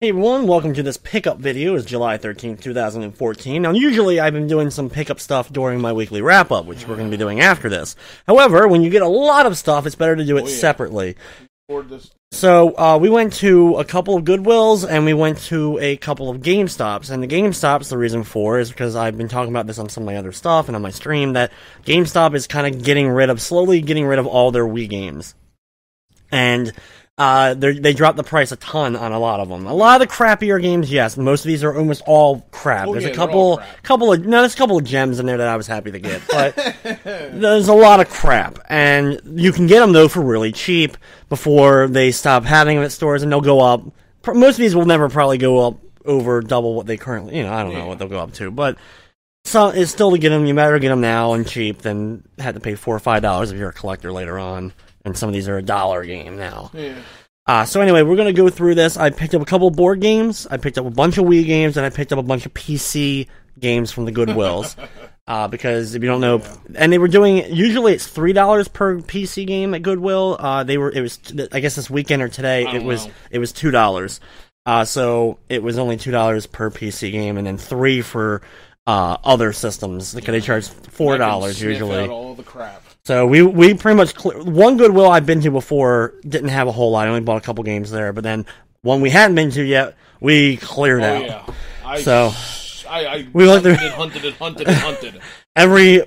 Hey everyone, welcome to this pickup video. It's July 13th, 2014. Now, usually I've been doing some pickup stuff during my weekly wrap-up, which we're going to be doing after this. However, when you get a lot of stuff, it's better to do it separately. So, we went to a couple of Goodwills, and we went to a couple of GameStops. And the GameStops, the reason for, is because I've been talking about this on some of my other stuff and on my stream, that GameStop is kind of slowly getting rid of all their Wii games. And they dropped the price a ton on a lot of them. A lot of the crappier games, yes. Most of these are almost all crap. There's a couple of gems in there that I was happy to get, but there's a lot of crap. And you can get them though for really cheap before they stop having them at stores, and they'll go up. Most of these will never probably go up over double what they currently, I don't know what they'll go up to, but it's still to get them. You better get them now and cheap than have to pay $4 or $5 if you're a collector later on. And some of these are $1 game now. Yeah. So anyway, we're going to go through this. I picked up a couple board games, I picked up a bunch of Wii games, and I picked up a bunch of PC games from the Goodwills. Because if you don't know, and they were doing, usually it's $3 per PC game at Goodwill. I guess this weekend or today, it was $2. So it was only $2 per PC game, and then $3 for other systems, because they charge $4 usually. Out all the crap. So we pretty much one Goodwill I've been to before didn't have a whole lot. I only bought a couple games there, but then one we hadn't been to yet, we cleared out. Yeah, we hunted.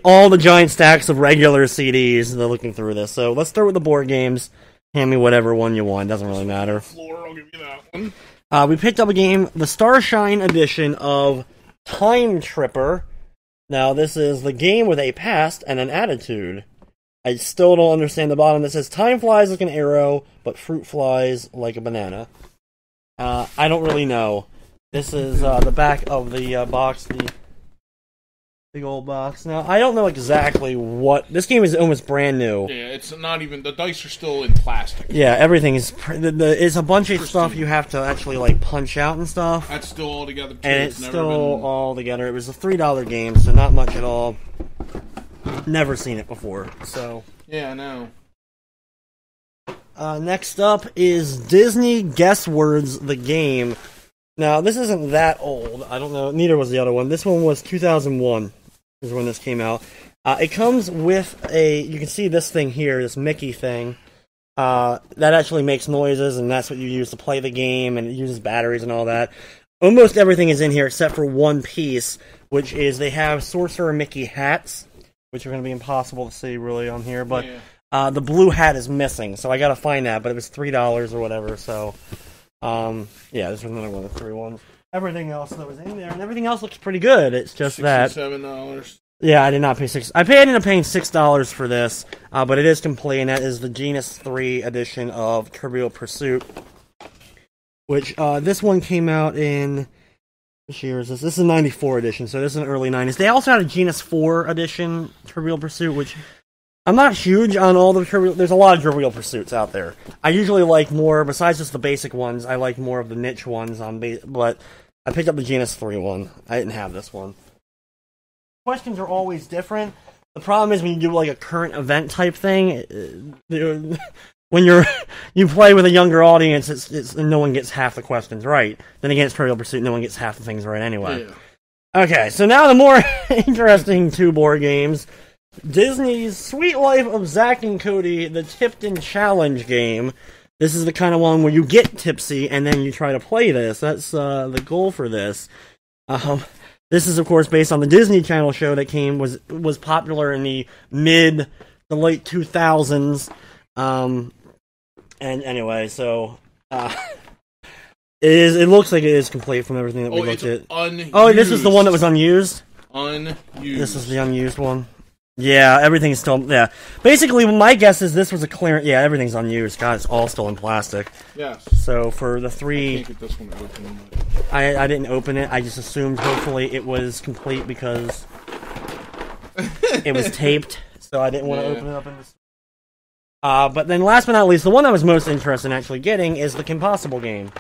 All the giant stacks of regular CDs. They're looking through this. So let's start with the board games. Hand me whatever one you want. Doesn't really matter. Floor, I'll give you that one. We picked up a game, the Starshine edition of Time Tripper. Now this is the game with a past and an attitude. I still don't understand the bottom that says, time flies like an arrow, but fruit flies like a banana. I don't really know. This is the back of the box, the big old box. Now, I don't know exactly what... This game is almost brand new. Yeah, it's not even... The dice are still in plastic. Yeah, everything is... It's a bunch of stuff you have to actually, punch out and stuff. That's still all together, too. And it's still all together. It was a $3 game, so not much at all. Never seen it before, so... Yeah, I know. Next up is Disney Guess Words, the game. Now, this isn't that old. I don't know. Neither was the other one. This one was 2001 is when this came out. It comes with you can see this thing here, this Mickey thing. That actually makes noises, and that's what you use to play the game, and it uses batteries and all that. Almost everything is in here except for one piece, which is they have Sorcerer Mickey hats, which are going to be impossible to see really on here, but the blue hat is missing, so I got to find that, but it was $3 or whatever, so this was another one of the 3 ones. Everything else that was in there, and everything else looks pretty good, it's just that... $67. Yeah, I did not pay $6. I ended up paying $6 for this, but it is complete, and that is the Genus 3 edition of Trivial Pursuit, which, this one came out in... Which year is this? This is a 94 edition, so this is an early 90s. They also had a Genus 4 edition Trivial Pursuit, which I'm not huge on all the Trivial... There's a lot of Trivial Pursuits out there. I usually like more, besides just the basic ones, I like more of the niche ones, but I picked up the Genus 3 one. I didn't have this one. Questions are always different. The problem is when you do a current event type thing, when you play with a younger audience, it's no one gets half the questions right. Then again, it's Trivial Pursuit, no one gets half the things right anyway. Yeah. Okay, so now the more interesting 2 board games. Disney's Sweet Life of Zack and Cody, the Tipton Challenge game. This is the kind of one where you get tipsy and then you try to play this. That's the goal for this. This is, of course, based on the Disney Channel show that was popular in the late 2000s. And anyway, so it looks like it is complete from everything that we looked at. Unused. Oh, this is the one that was unused? Unused. This is the unused one. Yeah, everything's still... Yeah. Basically, my guess is this was a clearance... Yeah, everything's unused. God, it's all still in plastic. Yes. So, for the 3... I can't get this one open. I didn't open it. I just assumed, hopefully, it was complete because it was taped. So, I didn't want to open it up in this... but then last but not least, the one I was most interested in actually getting is the Kim Possible game.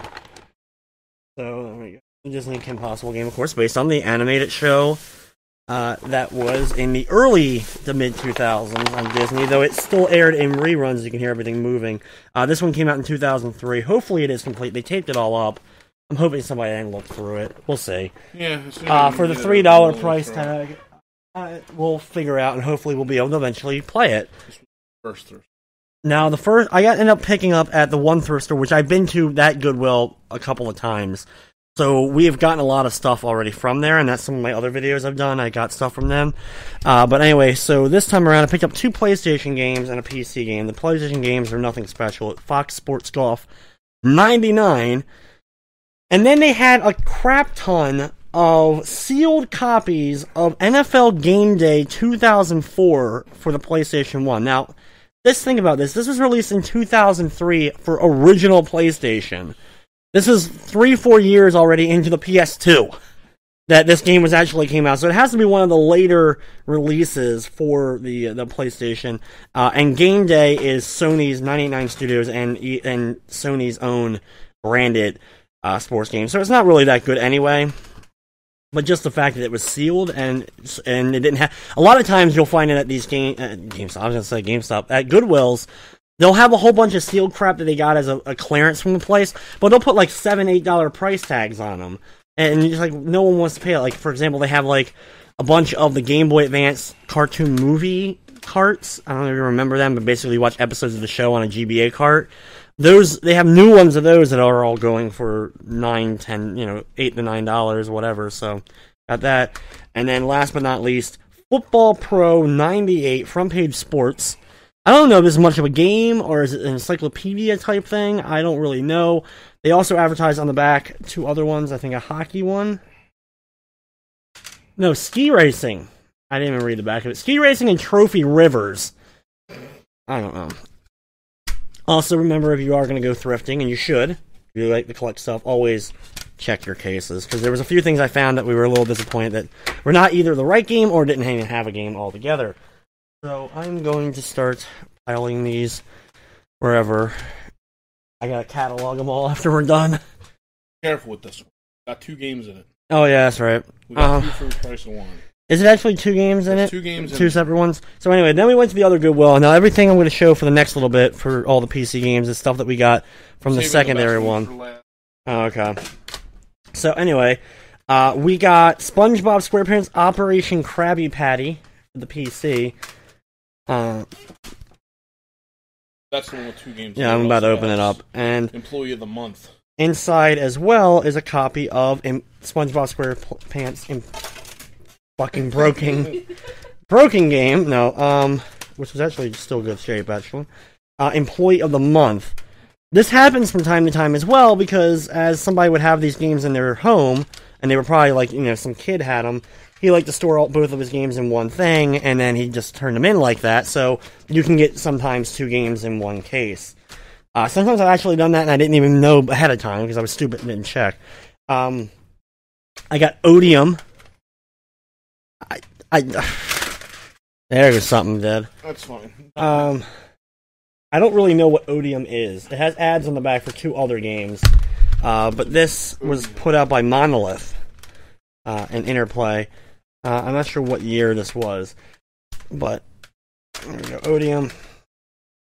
So, there we go. The Disney Kim Possible game, of course, based on the animated show that was in the early to mid-2000s on Disney, though it still aired in reruns. You can hear everything moving. This one came out in 2003. Hopefully it is complete. They taped it all up. I'm hoping somebody didn't look through it. We'll see. Yeah. For the $3 price tag, we'll figure out, and hopefully we'll be able to eventually play it. First thrift. Now, the first I ended up picking up at the one thrift store, which I've been to that Goodwill a couple of times. So we have gotten a lot of stuff already from there, and that's some of my other videos I've done. I got stuff from them. But anyway, so this time around I picked up 2 PlayStation games and a PC game. The PlayStation games are nothing special. Fox Sports Golf 99. And then they had a crap ton of sealed copies of NFL Game Day 2004 for the PlayStation 1. Now, let's think about this. This was released in 2003 for original PlayStation. This is 3-4 years already into the PS2 that this game actually came out. So it has to be one of the later releases for the PlayStation. And Game Day is Sony's 989 Studios and Sony's own branded sports game. So it's not really that good anyway. But just the fact that it was sealed and it didn't have... A lot of times you'll find it at these GameStop. I was going to say GameStop. At Goodwill's, they'll have a whole bunch of sealed crap that they got as a clearance from the place, but they'll put like $7-8 price tags on them. And just like, no one wants to pay it. Like, for example, they have like a bunch of the Game Boy Advance cartoon movie carts. I don't know if you remember them, but basically you watch episodes of the show on a GBA cart. They have new ones of those that are all going for $9, $10, $8 to $9, whatever. So, got that. And then last but not least, Football Pro 98 Front Page Sports. I don't know if this is much of a game or is it an encyclopedia type thing. I don't really know. They also advertise on the back 2 other ones. I think a hockey one. No, ski racing. I didn't even read the back of it. Ski racing and Trophy Rivers. I don't know. Also, remember, if you are going to go thrifting, and you should, if you like to collect stuff, always check your cases. Because there was a few things I found that we were a little disappointed that were not either the right game or didn't even have a game altogether. So I'm going to start piling these wherever. I gotta catalog them all after we're done. Careful with this one. Got 2 games in it. Oh yeah, that's right. We got 2 for the price of 1. Is it actually 2 games in it? 2 games in it. 2 separate ones? So anyway, then we went to the other Goodwill. Now everything I'm going to show for the next little bit for all the PC games is stuff that we got from the secondary one. Oh, okay. So anyway, we got SpongeBob SquarePants Operation Krabby Patty for the PC. That's the one with 2 games. Yeah, I'm about to open it up. And Employee of the Month. Inside as well is a copy of SpongeBob SquarePants fucking broken game. No, which was actually still good shape, actually. Employee of the Month. This happens from time to time as well, because as somebody would have these games in their home, and they were probably like, some kid had them, he liked to store both of his games in one thing, and then he just turned them in like that, so you can get sometimes 2 games in one case. Sometimes I've actually done that, and I didn't even know ahead of time, because I was stupid and didn't check. I got Odium. There's something dead. That's fine. I don't really know what Odium is. It has ads on the back for 2 other games. But this was put out by Monolith and Interplay. I'm not sure what year this was. But, there we go. Odium.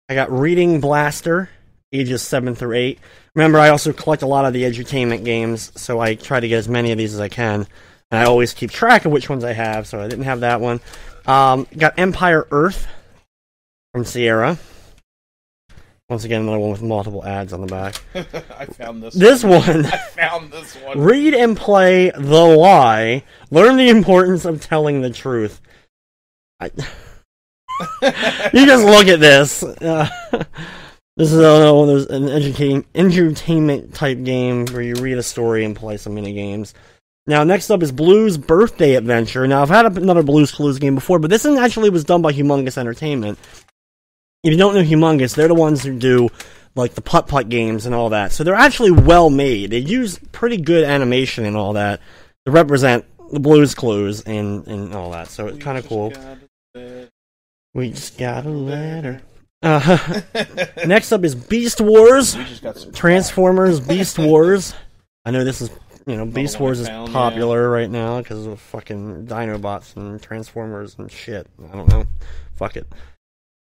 I got Reading Blaster, ages 7 through 8. Remember, I also collect a lot of the edutainment games, so I try to get as many of these as I can. And I always keep track of which ones I have, so I didn't have that one. Got Empire Earth from Sierra. Once again, another one with multiple ads on the back. I found this one. I found this one. Read and play The Lie. Learn the importance of telling the truth. You just look at this. This is one of those an edutainment type game where you read a story and play some mini games. Now, next up is Blues Birthday Adventure. Now, I've had another Blues Clues game before, but this one actually was done by Humongous Entertainment. If you don't know Humongous, they're the ones who do, like, the putt-putt games and all that. So they're actually well made. They use pretty good animation and all that to represent the Blues Clues and all that. So it's kind of cool. We just got a letter. Next up is Beast Wars. Transformers Beast Wars. I know this is... Beast Wars is popular right now because of fucking Dinobots and Transformers and shit. I don't know. Fuck it.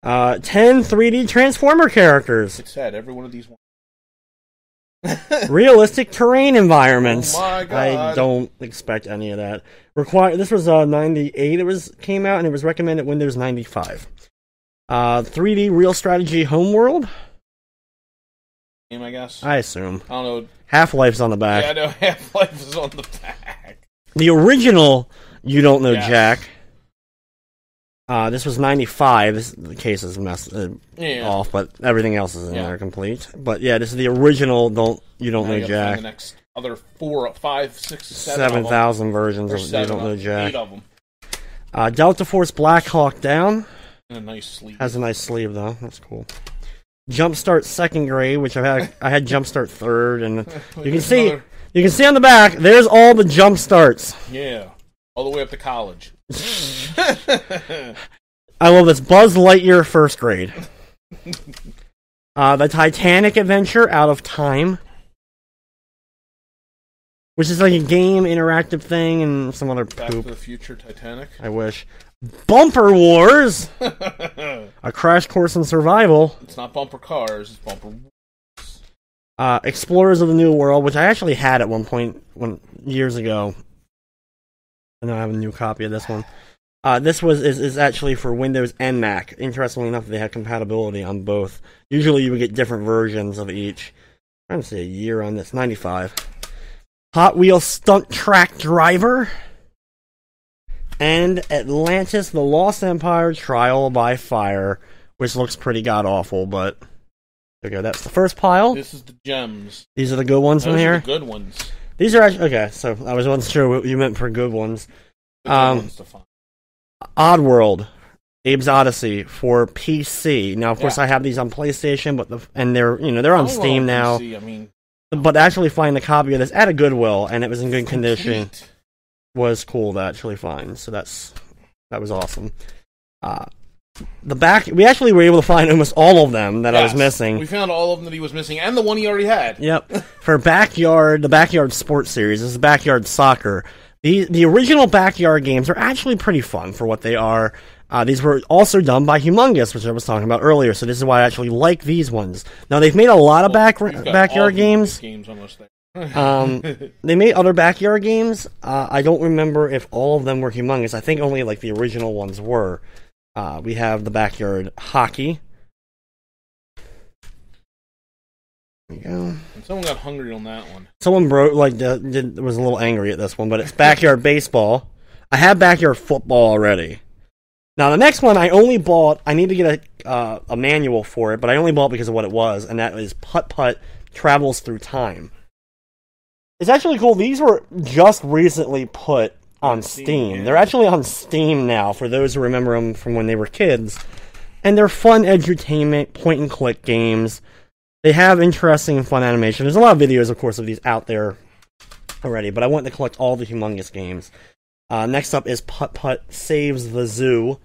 10 3D Transformer characters. It's sad. Every one of these Realistic terrain environments. Oh my God. I don't expect any of that. This was 98. Came out and it was recommended Windows 95. 3D real strategy homeworld. Game, I guess. I assume. I don't know. Half-Life's on the back. Yeah, I know Half-Life is on the back. The original, You Don't Know Jack. This was 95. The case is messed off, but everything else is in there complete. But yeah, this is the original. You Don't Know Jack. The next other 4, 5, 6, 7,000 versions of You Don't Know Jack. 8 of them. Delta Force Black Hawk Down. And a nice sleeve. Has a nice sleeve though. That's cool. Jumpstart Second Grade, which I had Jumpstart Third, and you can see on the back. There's all the jump starts. Yeah, all the way up to college. I love this. Buzz Lightyear First Grade. The Titanic Adventure Out of Time, which is like a game interactive thing and some other Back poop. to the Future Titanic. I wish. Bumper Wars. A Crash Course in Survival. It's not Bumper Cars. It's Bumper Wars. Explorers of the New World, which I actually had at one point years ago. And I have a new copy of this one. This is actually for Windows and Mac. Interestingly enough, they had compatibility on both. Usually you would get different versions of each. I'm trying to say a year on this. 95. Hot Wheels Stunt Track Driver. And Atlantis, The Lost Empire, Trial by Fire, which looks pretty god-awful, but okay, that's the first pile. This is the gems. These are the good ones from here? Those are the good ones. These are actually, okay, so I wasn't sure what you meant for good ones. The good ones to find. Oddworld, Abe's Odyssey for PC. Now, of course, I have these on PlayStation, but they're on Steam now. PC, but actually find the copy of this at a Goodwill, and it was in good condition. Was cool to actually find, so that was awesome. The back, we actually were able to find almost all of them that I was missing. We found all of them that he was missing, and the one he already had. Yep. For the Backyard Sports Series, this is Backyard Soccer. The original Backyard games are actually pretty fun for what they are. These were also done by Humongous, which I was talking about earlier, so this is why I actually like these ones. Now, they've made a lot of Backyard games. They made other Backyard games. I don't remember if all of them were Humongous. I think only like the original ones were. We have the Backyard Hockey. There you go. And someone got hungry on that one. Someone was a little angry at this one, but it's Backyard Baseball. I have Backyard Football already. Now the next one I only bought. I need to get a manual for it, but I only bought because of what it was, and that is Putt Putt Travels Through Time. It's actually cool. These were just recently put on Steam. Yeah. They're actually on Steam now, for those who remember them from when they were kids. And they're fun edutainment, point-and-click games. They have interesting and fun animation. There's a lot of videos, of course, of these out there already, but I wanted to collect all the Humongous games. Next up is Putt Putt Saves the Zoo.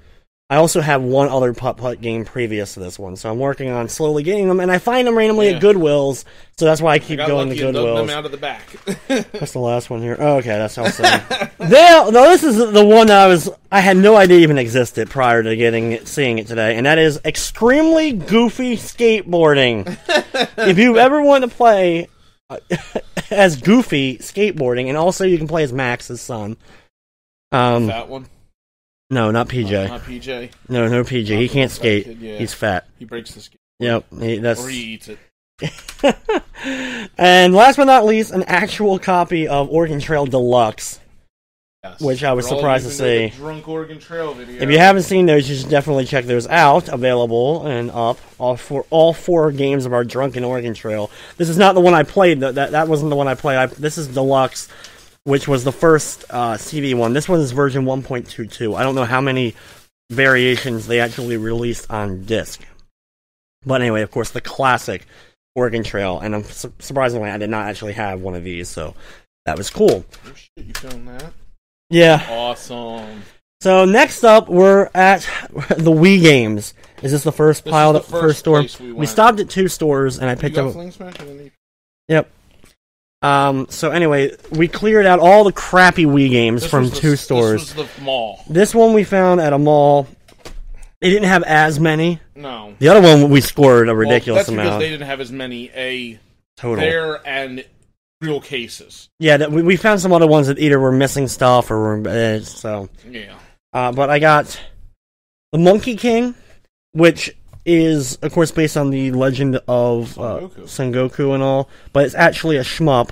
I also have one other Putt Putt game previous to this one, so I'm working on slowly getting them, and I find them randomly at Goodwills, so that's why I keep going to Goodwills. Them out of the back. That's the last one here. Oh, okay, that's also. No, this is the one I had no idea even existed prior to seeing it today, and that is Extremely Goofy Skateboarding. If you ever want to play as Goofy skateboarding, and also you can play as Max, his son. That one. No, not PJ. Not PJ. No PJ. He can't skate. He's fat. He breaks the skate. Yep. Or he eats it. And last but not least, an actual copy of Oregon Trail Deluxe. Yes. Which I was surprised to see. Drunk Oregon Trail video. If you haven't seen those, you should definitely check those out. Available and up for all 4 games of our Drunken Oregon Trail. This is not the one I played. That wasn't the one I played. This is Deluxe, which was the first CD one. This one is version 1.22. I don't know how many variations they actually released on disc. But anyway, of course, the classic Oregon Trail. And surprisingly, I did not actually have one of these, so that was cool. Oh shit, you found that? Yeah. Awesome. So next up, we're at the Wii games. Is this the first pile? The first store? We stopped at 2 stores, and I picked up. Yep. So anyway, we cleared out all the crappy Wii games from 2 stores. This was the mall. This one we found at a mall. They didn't have as many. No. The other one we scored a ridiculous amount. That's because they didn't have as many Total. There and real cases. Yeah, we found some other ones that either were missing stuff or were so. Yeah. But I got the Monkey King, which is, of course, based on the legend of Sengoku and all, but it's actually a shmup.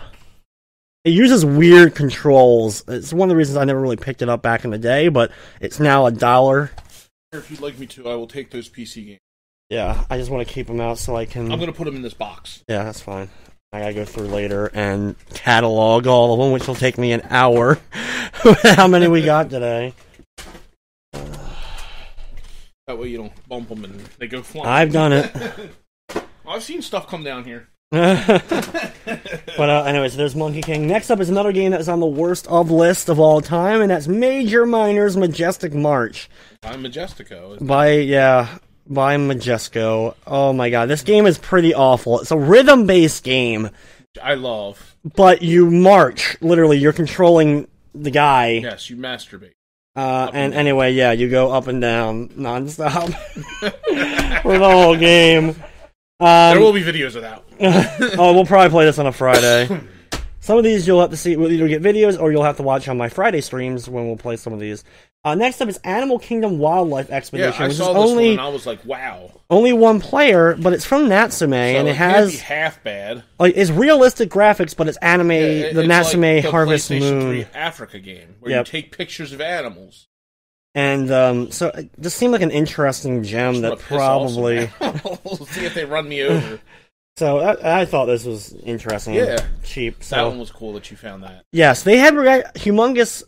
It uses weird controls. It's one of the reasons I never really picked it up back in the day, but it's now $1. If you'd like me to, I will take those PC games. Yeah, I just want to keep them out so I can... I'm going to put them in this box. Yeah, that's fine. I gotta go through later and catalog all of them, which will take me an hour. How many we got today? That way you don't bump them and they go flying. I've done it. I've seen stuff come down here. But anyways, there's Monkey King. Next up is another game that is on the worst of list of all time, and that's Major Minor's Majestic March. By Majestico. By Majesco. Oh my god, this game is pretty awful. It's a rhythm-based game. I love. But you march. Literally, you're controlling the guy. Yes, you masturbate. And anyway, yeah, you go up and down nonstop for the whole game. There will be videos of that. Oh, we'll probably play this on a Friday. Some of these you'll have to see. We'll either get videos or you'll have to watch on my Friday streams when we'll play some of these. Next up is Animal Kingdom Wildlife Expedition. Yeah, I saw this one and I was like, wow. Only one player, but it's from Natsume, and it has... can't be half bad. Like, it's realistic graphics, but it's anime, the Natsume like the Harvest PlayStation Moon. 3 Africa game, where you take pictures of animals. And so it just seemed like an interesting gem that probably... We'll see if they run me over. So I thought this was interesting. Yeah, cheap. So. That one was cool that you found that. Yes, they had humongous.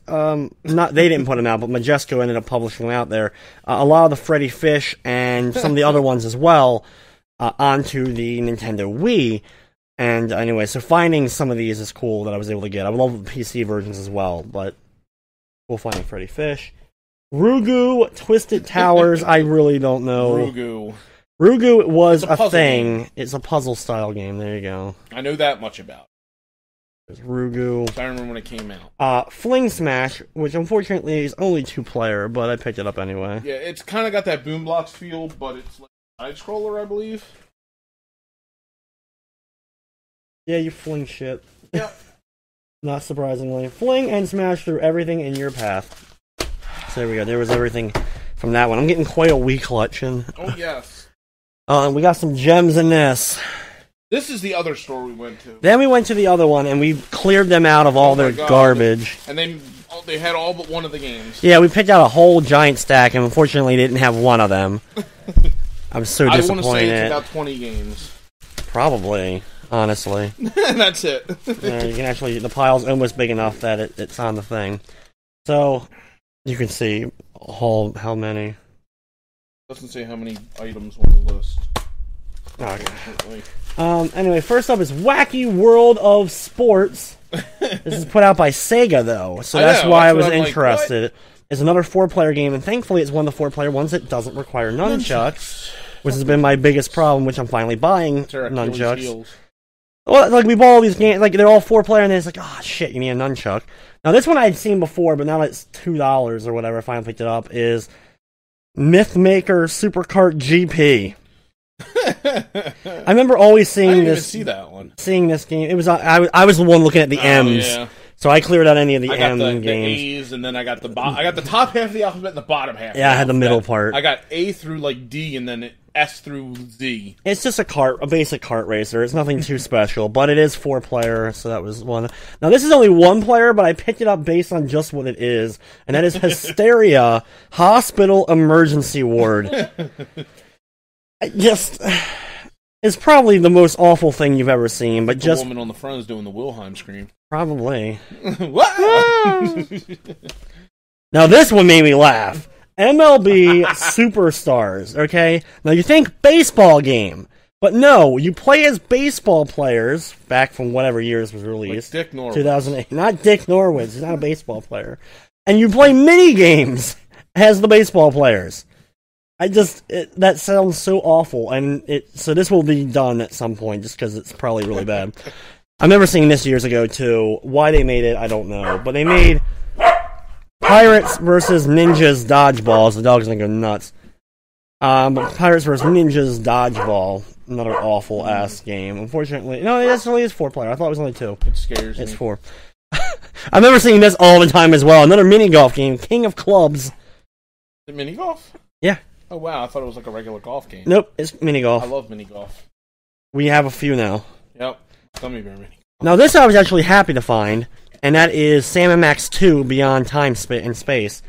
Not they didn't put them out, but Majesco ended up publishing them out there. A lot of the Freddy Fish and some of the other ones as well onto the Nintendo Wii. And anyway, so finding some of these is cool that I was able to get. I would love the PC versions as well, but we'll find Freddy Fish. Rugu Twisted Towers. I really don't know. Rugu was a thing. Game. It's a puzzle-style game. There you go. I know that much about it. There's Rugu. I remember when it came out. Fling Smash, which unfortunately is only 2-player, but I picked it up anyway. Yeah, it's kind of got that Boom Blocks feel, but it's like a side-scroller, I believe. Yeah, you fling shit. Yep. Not surprisingly. Fling and smash through everything in your path. So there we go. There was everything from that one. I'm getting quite a Wii collection. Oh, yes. And we got some gems in this. This is the other store we went to. Then we went to the other one, and we cleared them out of all their garbage. And they had all but one of the games. Yeah, we picked out a whole giant stack, and unfortunately didn't have one of them. I'm so disappointed. I want to say it's about 20 games. Probably, honestly. That's it. You can actually, the pile's almost big enough that it's on the thing. So, you can see how many. Doesn't say how many items on the list. Okay. Anyway, first up is Wacky World of Sports. This is put out by Sega, though, so that's why I was interested. Like, it's another 4-player game, and thankfully it's one of the 4-player ones that doesn't require nunchucks, which has been my biggest problem, which I'm finally buying nunchucks. Well, like, we bought all these games, like, they're all 4-player, and then it's like, oh, shit, you need a nunchuck. Now, this one I'd seen before, but now it's $2 or whatever, I finally picked it up, is Mythmaker Super Kart GP. I remember always seeing I didn't this. Even see that one. Seeing this game, it was I was the one looking at the M's, so I cleared out any of the M games. The A's, and then I got the top half of the alphabet and the bottom half. Yeah, I had the middle part. I got A through like D, and then S through Z. It's just a basic kart racer. It's nothing too special, but it is 4-player, so that was one. Now this is only 1-player, but I picked it up based on just what it is, and that is Hysteria Hospital Emergency Ward. It's probably the most awful thing you've ever seen, but the woman on the front is doing the Wilhelm scream. Probably. Now this one made me laugh. MLB Superstars, okay? Now you think baseball game, but no, you play as baseball players, back from whatever years was released. Like Dick Norwitz. 2008. Not Dick Norwitz, he's not a baseball player. And you play mini games as the baseball players. That sounds so awful, and so this will be done at some point, just because it's probably really bad. I remember seeing this years ago, too. Why they made it, I don't know. But they made Pirates versus Ninjas Dodgeball. The dog's gonna go nuts. But Pirates versus Ninjas Dodgeball. Another awful ass game. Unfortunately, no, it only is 4-player. I thought it was only 2. It scares me. It's 4. I remember seeing this all the time as well. Another mini golf game, King of Clubs. The mini golf? Yeah. Oh wow, I thought it was like a regular golf game. Nope, it's mini golf. I love mini golf. We have a few now. Yep. Gummy bear mini. Now this I was actually happy to find, and that is Sam & Max 2 Beyond Time and Space,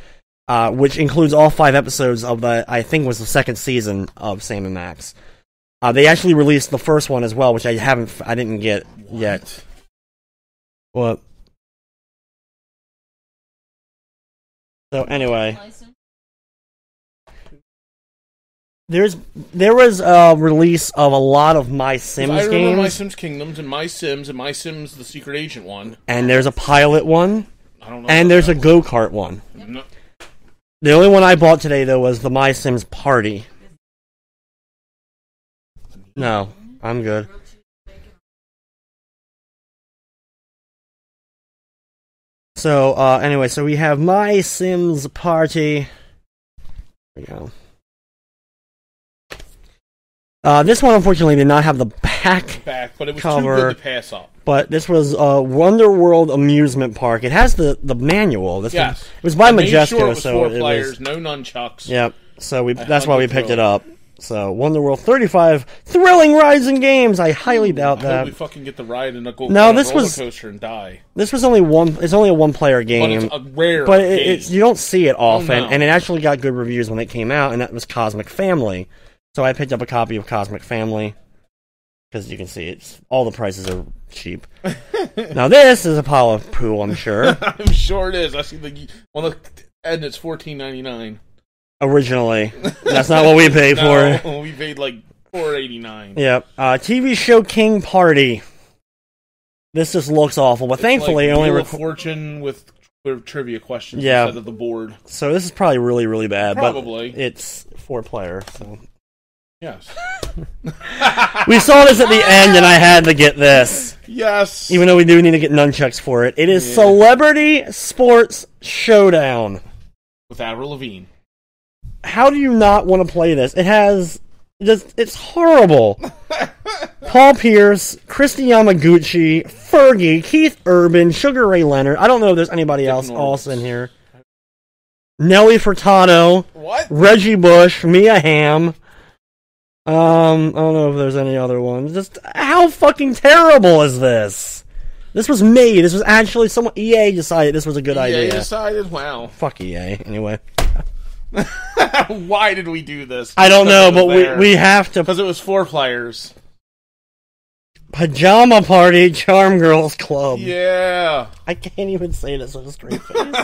which includes all 5 episodes of the, I think was the 2nd season of Sam & Max. They actually released the first one as well, which I didn't get yet. What? So anyway, there was a release of a lot of My Sims games. I remember My Sims Kingdoms and My Sims the Secret Agent one. And there's a pilot one. I don't know. And there's a go-kart one. No. The only one I bought today though was the My Sims Party. No, I'm good. So, anyway, so we have My Sims Party. There we go. This one, unfortunately, did not have the back but it was cover, too good to pass up. But this was Wonder World Amusement Park. It has the manual. It was by Majesco, so it was 4 players, no nunchucks. Yep. So that's why we picked it up. So, Wonder World 35 thrilling rides and games. I highly doubt that. I hope we fucking get the ride and go no, on a roller coaster and die. This was only one. It's only a 1-player game. But it's a rare but game. You don't see it often, Oh, no. and it actually got good reviews when it came out, and that was Cosmic Family. So I picked up a copy of Cosmic Family because you can see all the prices are cheap. Now this is a pile of poo, I'm sure. I'm sure it is. I see the one and it's $14.99. Originally, that's not what we paid for. No, we paid like $4.89. Yep. TV show King Party. This just looks awful, but thankfully like it only Wheel of Fortune with trivia questions Yeah. instead of the board. So this is probably really, really bad. Probably. But it's 4-player, so. Yes. We saw this at the end, and I had to get this. Yes. Even though we do need to get nunchucks for it. It is Celebrity Sports Showdown. With Avril Lavigne. How do you not want to play this? It's horrible. Paul Pierce, Christy Yamaguchi, Fergie, Keith Urban, Sugar Ray Leonard. I don't know if there's anybody else in here. Nelly Furtado. What? Reggie Bush, Mia Hamm. I don't know if there's any other ones. Just how fucking terrible is this? This was made. This was actually someone. EA decided this was a good idea. EA decided. Wow. Fuck EA. Anyway. Why did we do this? I don't know, but we have to. Because it was 4 players. Pajama Party Charm Girls Club. Yeah. I can't even say this with a straight face.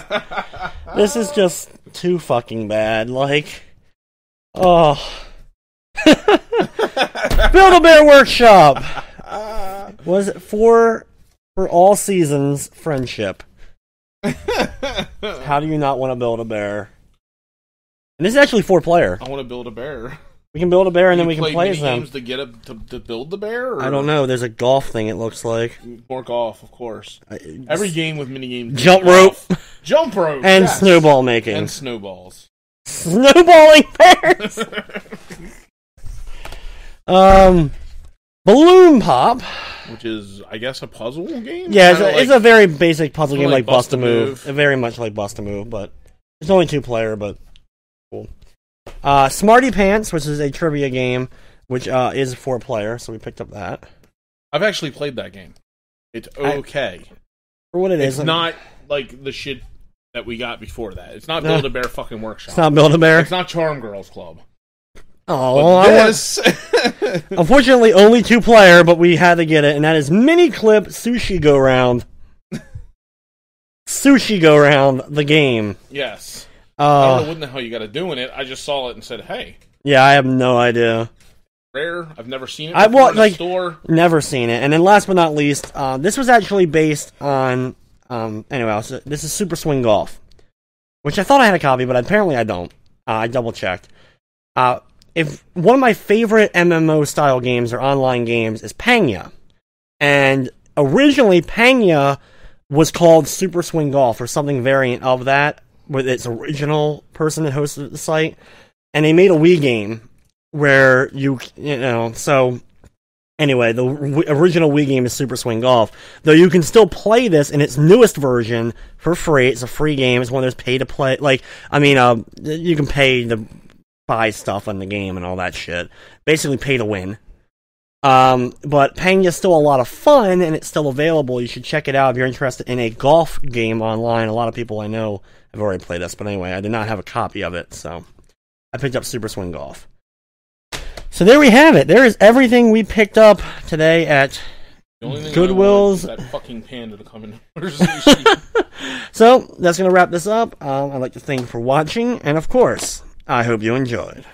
This is just too fucking bad. Like, oh. Build-A-Bear Workshop. Was it for all seasons friendship? How do you not want to build a bear? And this is actually 4-player. I want to build a bear. We can build a bear and then we can play mini them. Games to get to build the bear? Or? I don't know. There's a golf thing. It looks like more golf, of course. Every game with mini games. Jump rope, jump rope, and snowball making, and snowballs. Snowballing bears. Balloon Pop, which is, I guess, a puzzle game. Yeah, it's a very basic puzzle game, like Bust a Move. Move. Very much like Bust a Move, but it's only 2-player, but cool. Smarty Pants, which is a trivia game, which is 4-player, so we picked up that. I've actually played that game. It's okay. For what it is. It's not like the shit that we got before that. It's not Build-A-Bear fucking Workshop. It's not Build-A-Bear? It's not Charm Girls Club. Oh, this. Unfortunately, only 2-player, but we had to get it, and that is Mini Clip Sushi Go Round. Sushi Go Round, the game. Yes. I don't know what the hell you got to do in it. I just saw it and said, "Hey." Yeah, I have no idea. Rare. I've never seen it before in a store. Never seen it. And then, last but not least, this was actually based on. Anyway, this is Super Swing Golf, which I thought I had a copy, but apparently I don't. I double checked. If one of my favorite MMO style games or online games is Pangea, and originally Pangea was called Super Swing Golf or something variant of that, with its original person that hosted the site, and they made a Wii game where so anyway, the original Wii game is Super Swing Golf, though you can still play this in its newest version for free. It's a free game. It's one of those pay to play, you can pay to buy stuff on the game and all that shit. Basically pay to win. But paying is still a lot of fun, and it's still available. You should check it out if you're interested in a golf game online. A lot of people I know have already played this, but anyway, I did not have a copy of it, so I picked up Super Swing Golf. So there we have it. There is everything we picked up today at Goodwill's. That fucking panda to come in. So that's going to wrap this up. I'd like to thank you for watching, and of course, I hope you enjoyed.